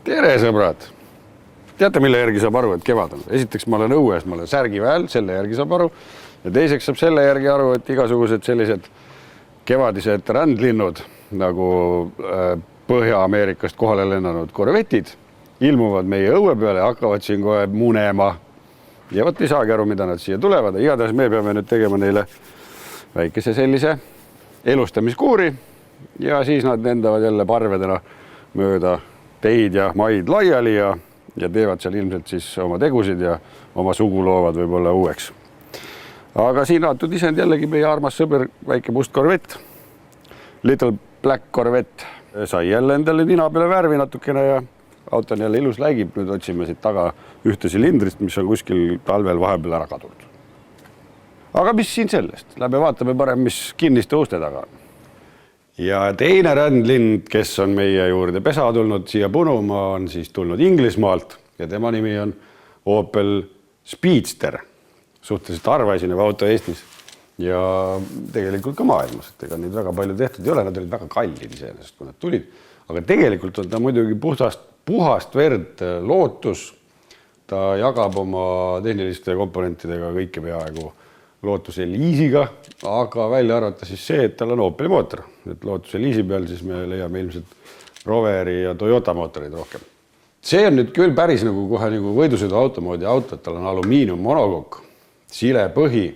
Tere, sõbrad! Teate, mille järgi saab aru, et kevad on? Esiteks ma olen õues, ma olen särgiväel, selle järgi saab aru. Ja teiseks saab selle järgi aru, et igasugused sellised kevadised rändlinnud, nagu Põhja-Ameerikast kohale lennanud korvetid, ilmuvad meie õue peale ja hakkavad siin kohe munema. Ja võt ei saagi aru, mida nad siia tulevad. Igatahes me peame nüüd tegema neile väikese sellise elustamiskuuri ja siis nad lendavad jälle parvedena mööda teid ja maid laiali ja teevad seal ilmselt siis oma tegusid ja oma sugu loovad võib-olla uueks. Aga siin antud isend jällegi meie armas sõber, väike must korvett, Little Black Corvette, sai jälle endale nina peale värvi natukene ja auto on jälle ilus läigib. Nüüd otsime siit taga ühte silindrist, mis on kuskil talvel vahepeal ära kadunud. Aga mis siin sellest? Lähme vaatame parem, mis kinniste uste taga on. Ja teine rändlind, kes on meie juurde pesa tulnud siia punuma, on siis tulnud Inglismaalt ja tema nimi on Opel Speedster. Suhteliselt harvaesinev auto Eestis ja tegelikult ka maailmas. Ega neid väga palju tehtud ei ole, nad olid väga kallid iseenesest, kui nad tulid. Aga tegelikult on ta muidugi puhast verd Lotus. Ta jagab oma tehniliste komponentidega kõike peaaegu Lotus Eliisiga, aga välja arvata siis see, et tal on Opeli mootor. Et Lotus Eliisi peal siis me leiame ilmselt Roveri ja Toyota mootoreid rohkem. See on nüüd küll päris nagu kohe nagu võidusõidu automoodi auto, et tal on alumiinium monokokk, sile põhi,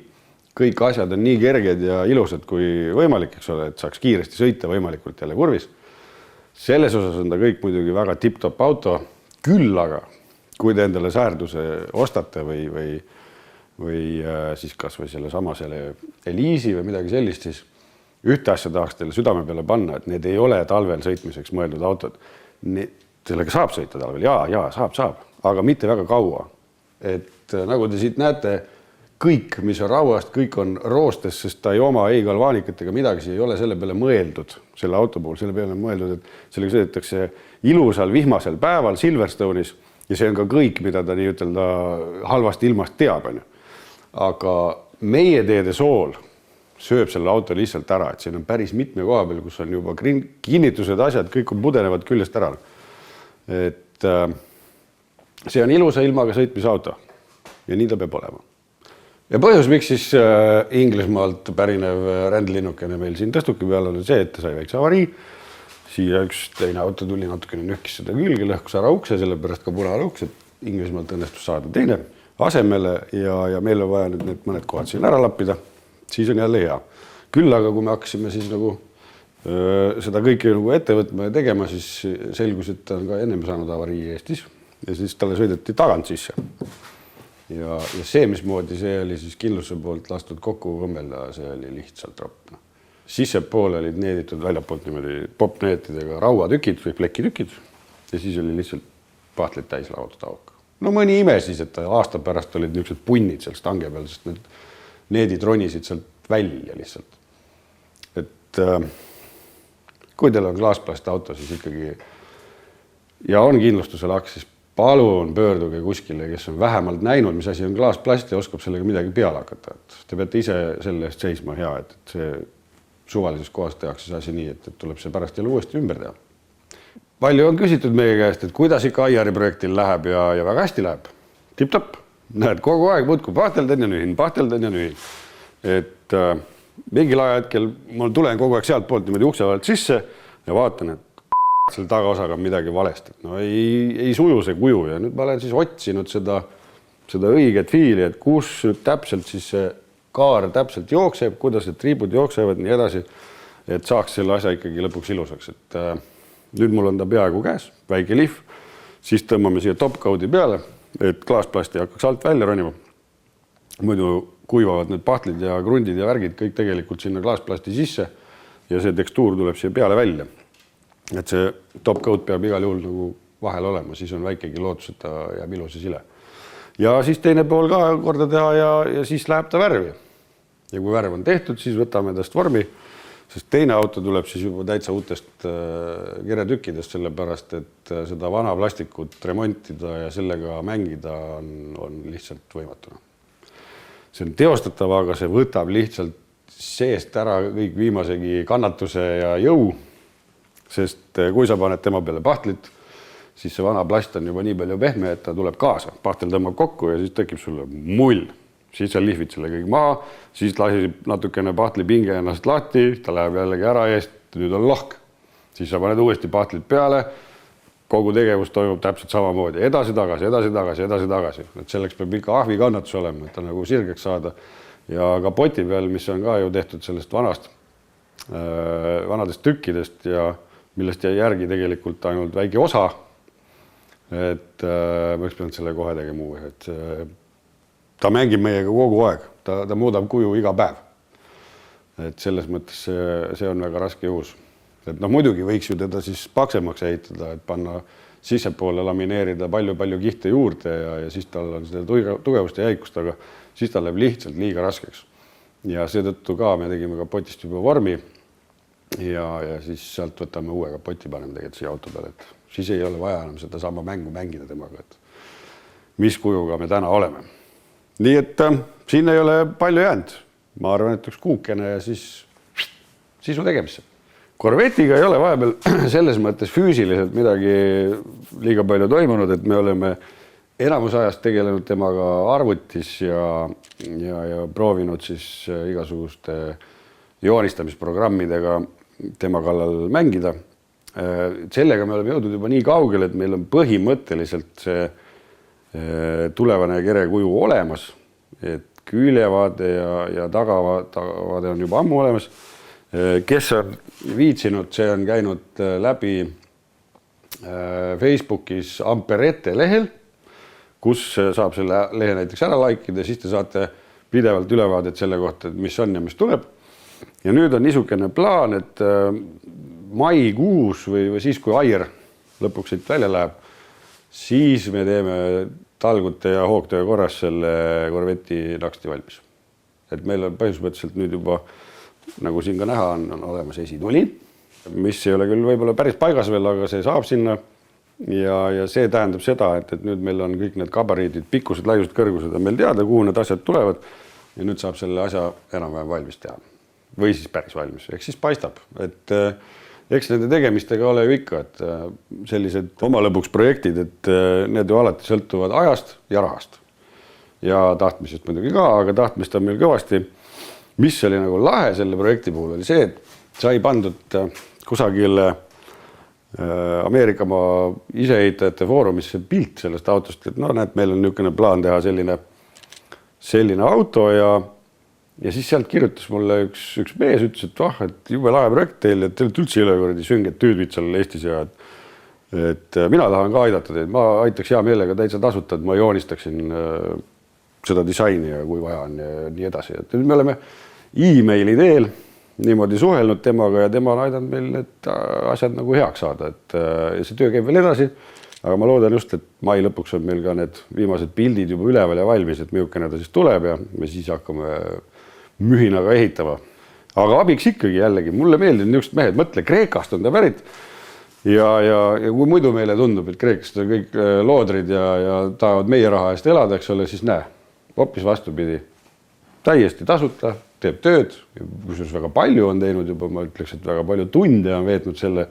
kõik asjad on nii kerged ja ilusad kui võimalik, eks ole, et saaks kiiresti sõita võimalikult jälle kurvis. Selles osas on ta kõik muidugi väga tip-top auto, küll aga kui te endale säärduse ostate või siis kas või selle Eliisi või midagi sellist, siis ühte asja tahaks teile südame peale panna, et need ei ole talvel sõitmiseks mõeldud autod. Sellega saab sõita talvel, saab, aga mitte väga kaua. Et nagu te siit näete, kõik, mis on rauast, kõik on roostes, sest ta ei oma ei galvaanikat ega midagi, see ei ole selle peale mõeldud, selle auto puhul. Selle peale on mõeldud, et sellega sõidetakse ilusal vihmasel päeval Silverstone'is ja see on ka kõik, mida ta nii ütelda halvast ilmast teab. Aga meie teede sool sööb selle auto lihtsalt ära, et siin on päris mitme koha peal, kus on juba kinnitused, asjad, kõik on pudenevad küljest ära. Et see on ilusa ilmaga sõitmisauto ja nii ta peab olema. Ja põhjus, miks siis Inglismaalt pärinev rändlinnukene meil siin tõstuki peal on see, et ta sai väikse avarii. Siia üks teine auto tuli natukene nühkis seda külge, lõhkus ära ukse, sellepärast ka punane uks, et Inglismaalt õnnestus saada teine asemele ja meil on vaja nüüd need mõned kohad siin ära lappida, siis on jälle hea. Küll aga kui me hakkasime siis nagu seda kõike nagu ette võtma ja tegema, siis selgus, et ta on ka ennem saanud avarii Eestis ja siis talle sõideti tagant sisse. Ja see, mismoodi see oli siis kindluse poolt lastud kokku kõmmelda, see oli lihtsalt ropp. Sissepoole olid needitud väljapoolt niimoodi popneetidega rauatükid või plekitükid ja siis oli lihtsalt pahtlid täis laotud auk. No mõni ime siis, et aasta pärast olid niisugused punnid seal stange peal, sest need needid ronisid sealt välja lihtsalt. Et kui teil on klaasplast auto, siis ikkagi ja on kindlustusel aks, siis palun pöörduge kuskile, kes on vähemalt näinud, mis asi on klaasplast ja oskab sellega midagi peale hakata. Te peate ise selle eest seisma hea, et see suvalises kohas tehakse see asi nii, et tuleb see pärast jälle uuesti ümber teha. Palju on küsitud meie käest, et kuidas ikka Aiari projektil läheb ja väga hästi läheb. Tip-top. Näed, kogu aeg muudkui pahteldan ja nühin. Et mingil ajahetkel mul tulen kogu aeg sealt poolt niimoodi ukse vahelt sisse ja vaatan, et selle tagaosaga on midagi valesti. No ei suju see kuju ja nüüd ma olen siis otsinud seda õiget fiili, et kus täpselt siis see kaar täpselt jookseb, kuidas need triibud jooksevad nii edasi, et saaks selle asja ikkagi lõpuks ilusaks. Et nüüd mul on ta peaaegu käes, väike lihv, siis tõmbame siia topcoat'i peale, et klaasplasti hakkaks alt välja ronima. Muidu kuivavad need pahtlid ja krundid ja värgid kõik tegelikult sinna klaasplasti sisse ja see tekstuur tuleb siia peale välja. Et see topcoat peab igal juhul nagu vahel olema, siis on väikegi lootus, et ta jääb ilus ja sile. Ja siis teine pool ka korda teha ja siis läheb ta värvi. Ja kui värv on tehtud, siis võtame tast vormi, sest teine auto tuleb siis juba täitsa uutest keretükkidest, sellepärast, et seda vana plastikut remontida ja sellega mängida on lihtsalt võimatuna. See on teostatav, aga see võtab lihtsalt seest ära kõik viimasegi kannatuse ja jõu, sest kui sa paned tema peale pahtlit, siis see vana plast on juba nii palju pehme, et ta tuleb kaasa. Pahtel tõmbab kokku ja siis tekib sulle mull. Siis sa lihvid selle kõik maha, siis lasi natukene pahtli pinge ennast lahti, ta läheb jällegi ära eest, nüüd on lahk. Siis sa paned uuesti pahtlit peale, kogu tegevus toimub täpselt samamoodi, edasi-tagasi. Et selleks peab ikka ahvikannatus olema, et ta nagu sirgeks saada. Ja ka poti peal, mis on ka ju tehtud sellest vanadest tükkidest ja millest jäi järgi tegelikult ainult väike osa, et ma üks pean selle kohe tegema uue, et ta mängib meiega kogu aeg, ta muudab kuju iga päev. Et selles mõttes see on väga raske juhus. Et muidugi võiks ju teda siis paksemaks ehitada, et panna sissepoole lamineerida palju kihte juurde ja siis tal on seda tugevust ja jäikust, aga siis ta läheb lihtsalt liiga raskeks. Ja seetõttu ka me tegime ka potist juba vormi ja siis sealt võtame uue kapoti paneme tegelikult siia auto peale, et siis ei ole vaja enam seda sama mängu mängida temaga, et mis kujuga me täna oleme. Nii et siin ei ole palju jäänud. Ma arvan, et üks kuukene ja siis sisu tegemisse. Corvettiga ei ole vahepeal selles mõttes füüsiliselt midagi liiga palju toimunud, et me oleme enamus ajast tegelenud temaga arvutis ja proovinud siis igasuguste joonistamisprogrammidega tema kallal mängida. Sellega me oleme jõudnud juba nii kaugele, et meil on põhimõtteliselt see tulevane kerekuju olemas, et küljevaade ja tagavaade on juba ammu olemas. Kes on viitsinud, see on käinud läbi Facebookis Amperette lehel, kus saab selle lehe näiteks ära laikida, siis te saate pidevalt ülevaadet selle kohta, et mis on ja mis tuleb. Ja nüüd on niisugune plaan, et maikuus või siis, kui Aier lõpuks siit välja läheb, siis me teeme talgute ja hoogtöö korras selle Corvetti naksti valmis. Et meil on põhimõtteliselt nüüd juba, nagu siin ka näha on olemas esituli, mis ei ole küll võib-olla päris paigas veel, aga see saab sinna. Ja see tähendab seda, et nüüd meil on kõik need kabariidid, pikkused, laiused, kõrgused on meil teada, kuhu need asjad tulevad ja nüüd saab selle asja enam-vähem valmis teha. Või siis päris valmis, ehk siis paistab, et eks nende tegemistega ole ju ikka, et sellised oma lõbuks projektid, et need ju alati sõltuvad ajast ja rahast. Ja tahtmisest muidugi ka, aga tahtmist on meil kõvasti. Mis oli nagu lahe selle projekti puhul oli see, et sai pandud kusagil Ameerikamaa iseehitajate foorumisse pilt sellest autost, et näed, meil on niisugune plaan teha selline auto ja siis sealt kirjutas mulle üks mees, ütles, et jube lahe projekt teil, et teil üldse ei ole võrdi sünged tüüdvid seal Eestis ja et mina tahan ka aidata teid, ma aitaks hea meelega täitsa tasuta, et ma joonistaksin seda disaini ja kui vaja on ja nii edasi. Et nüüd me oleme e-maili teel niimoodi suhelnud temaga ja tema on aidanud meil need asjad nagu heaks saada, et see töö käib veel edasi, aga ma loodan just, et mai lõpuks on meil ka need viimased pildid juba üleval ja valmis, et milline ta siis tuleb ja me siis hakkame mühinaga ehitama. Aga abiks ikkagi jällegi, mulle meeldib niisugused mehed, mõtle, Kreekast on ta pärit ja kui muidu meile tundub, et Kreekast on kõik loodrid ja tahavad meie raha eest elada, eks ole, siis näe, hoopis vastupidi. Täiesti tasuta, teeb tööd, kusjuures väga palju on teinud juba, ma ütleks, et väga palju tunde on veetnud selle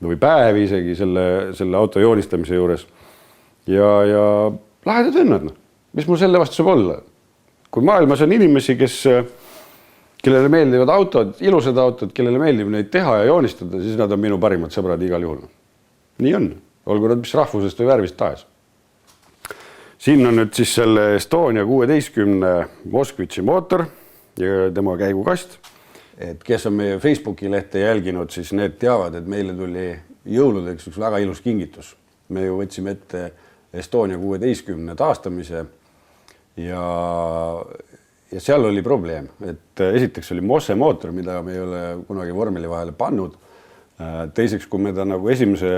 või päevi isegi selle auto joonistamise juures. Ja lahedad vennad, mis mul selle vastu saab olla? Kui maailmas on inimesi, kellele meeldivad autod, ilusad autod, kellele meeldib neid teha ja joonistada, siis nad on minu parimad sõbrad igal juhul. Nii on, olgu nad mis rahvusest või värvist tahes. Siin on nüüd siis selle Estonia 16 Moskvitši mootor ja tema käigukast. Et kes on meie Facebooki lehte jälginud, siis need teavad, et meile tuli jõuludeks üks väga ilus kingitus. Me ju võtsime ette Estonia 16 taastamise ja seal oli probleem, et esiteks oli Mosse mootor, mida me ei ole kunagi vormeli vahele pannud. Teiseks, kui me ta nagu esimese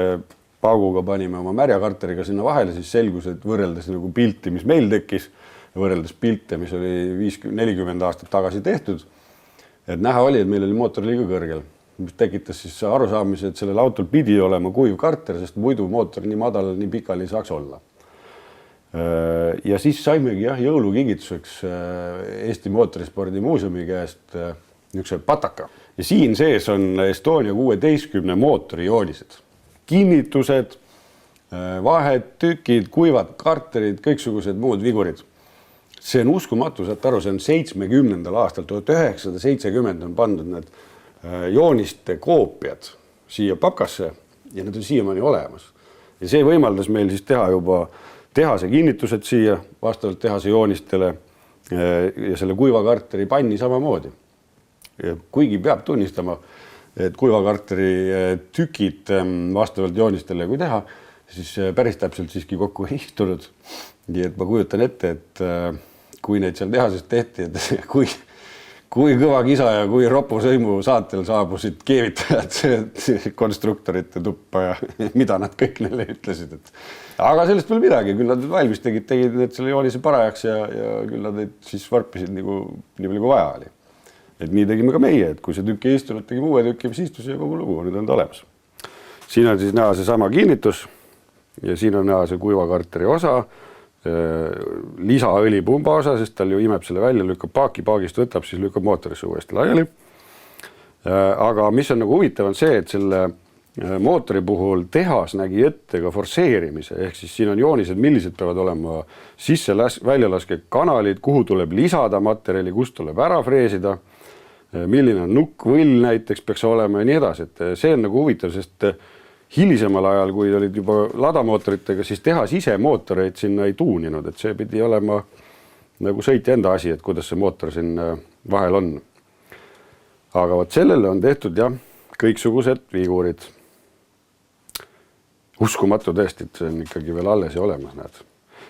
pauguga panime oma märjakarteriga sinna vahele, siis selgus, et võrreldes nagu pilti, mis meil tekkis, võrreldes pilte, mis oli 40 aastat tagasi tehtud, et näha oli, et meil oli mootor liiga kõrgel, mis tekitas siis arusaamise, et sellel autol pidi olema kuiv karter, sest muidu mootor nii madal, nii pikal ei saaks olla. Ja siis saimegi jõulukingituseks Eesti Mootorispordi muuseumi käest niisuguse pataka. Ja siin sees on Estonia 16 mootori joonised, kinnitused, vahetükid, kuivad karterid, kõiksugused muud vigurid. See on uskumatu, saate aru, see on 70. aastal, 1970 on pandud need jooniste koopiad siia pakasse ja need on siiamaani olemas. Ja see võimaldas meil siis teha juba tehase kinnitused siia vastavalt tehase joonistele ja selle kuivakarteri panni samamoodi. Ja kuigi peab tunnistama, et kuivakarteri tükid vastavalt joonistele kui teha, siis päris täpselt siiski kokku ei istunud. Nii et ma kujutan ette, et kui neid seal tehasest tehti, et kui kõva kisa ja kui ropusõimu saatel saabusid keevitajad konstruktorite tuppa ja mida nad kõik neile ütlesid. Aga sellest veel midagi, küll nad valmis tegid need selle joonise parajaks ja küll nad neid siis varpisid nii palju kui vaja oli. Et nii tegime ka meie, et kui see tükk ei istunud, tegime uue tükki, mis istus ja kogu lugu, nüüd on ta olemas. Siin on siis näha see sama kinnitus ja siin on näha see kuivakarteri osa, lisaõlipumba osa, sest tal ju imeb selle välja, lükkab paagist võtab, siis lükkab mootorisse uuesti laiali. Aga mis on nagu huvitav on see, et selle mootori puhul tehas nägi ette ka forsseerimise, ehk siis siin on joonised, millised peavad olema väljalaske kanalid, kuhu tuleb lisada materjali, kust tuleb ära freesida, milline on nukk, võll näiteks peaks olema ja nii edasi. Et see on nagu huvitav, sest hilisemal ajal, kui olid juba ladamootoritega, siis tehas ise mootoreid sinna ei tuuninud, et see pidi olema nagu sõitja enda asi, et kuidas see mootor siin vahel on. Aga võt sellele on tehtud jah, kõiksugused vigurid. Uskumatu tõesti, et see on ikkagi veel alles ja olemas. Näed.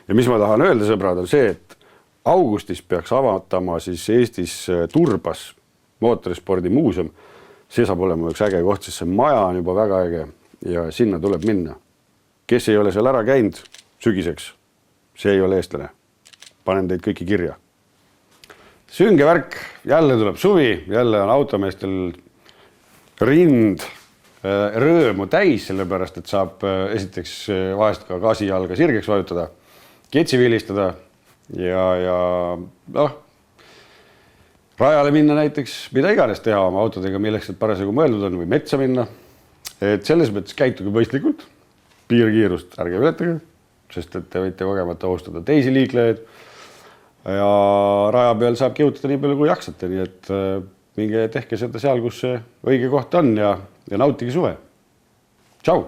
Ja mis ma tahan öelda, sõbrad, on see, et augustis peaks avatama siis Eestis Turbas mootorispordi muuseum. See saab olema üks äge koht, sest see maja on juba väga äge ja sinna tuleb minna. Kes ei ole seal ära käinud sügiseks, see ei ole eestlane. Panen teid kõiki kirja. Sünge värk, jälle tuleb suvi, jälle on automeestel rind rõõmu täis, sellepärast, et saab esiteks vahest ka gaasijalga sirgeks vajutada, ketsi vilistada ja rajale minna näiteks, mida iganes teha oma autodega, milleks et parasjagu mõeldud on või metsa minna. Et selles mõttes käituge mõistlikult, piirkiirust ärge ületage, sest et te võite kogemata ohustada teisi liiklejaid ja raja peal saab kihutada nii palju kui jaksate, nii et minge tehke seda seal, kus see õige koht on ja nautige suve. Tšau!